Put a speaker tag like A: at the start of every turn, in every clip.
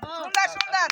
A: সুন্দর সুন্দর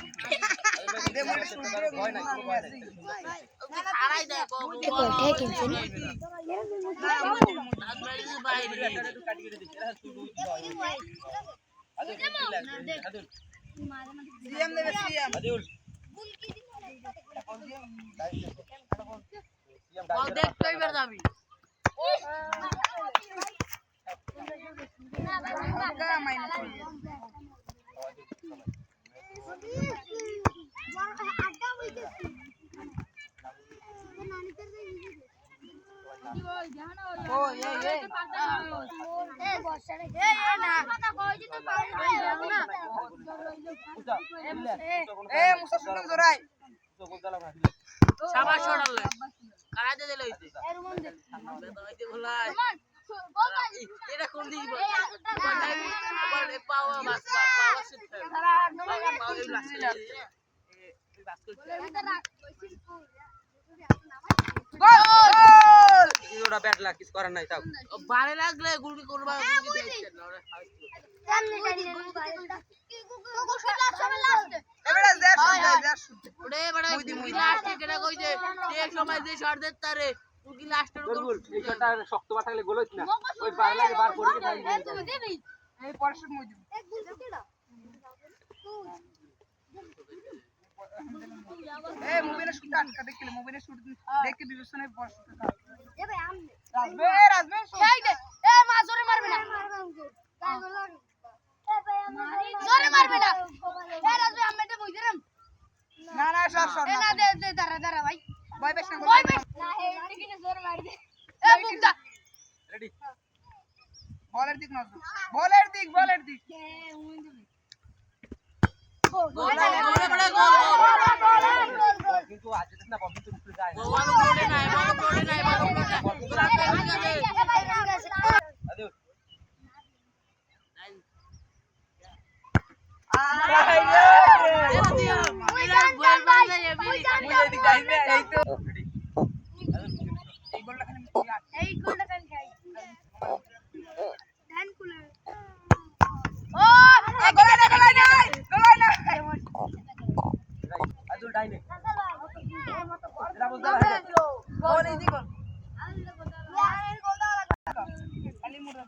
A: ব্যাট লাগ কিছু করার নাই তাও বারে লাগলে গুলি করবা গুলি দিতে না ওরে এবারে দেখ ওরে বড় মুই লাস্টে কেডা কইছে এই সময় যে শট দেত তারে মুই লাস্টের গোল এই শটটা শক্ত বা থাকলে গোল হইছ না ওই বারে লাগে বার করে দিই এই পরশু মুই দিব এক গোল কেডা এ মুভিনে শুট আটকা দেখলে মুভিনে শুট দেখে বিবেচনায় পরশুটা কাজ এ ভাই আমনে রাজবে সেই দে এ মা জোরে মারবে না কাই গোল এ ভাই আমারে জোরে মারবে না এ রাজবে আমি তো বুঝিরাম না না সর এ না দে দাঁড়া ভাই ভয় পেছ না হে টিকিনে জোরে মার দে এ বুকদা রেডি বলের দিক নজর বলের দিক এ উইন দিবি গোল কিন্তু আজ না বল কিন্তু উপরে যায় না বল গোলে নাই আদু এই গোলটা খালি খাই ধান কুলে ও গোলে না আদু ডাইনে এরা বলতা গোল এই গোল খালি মুড়া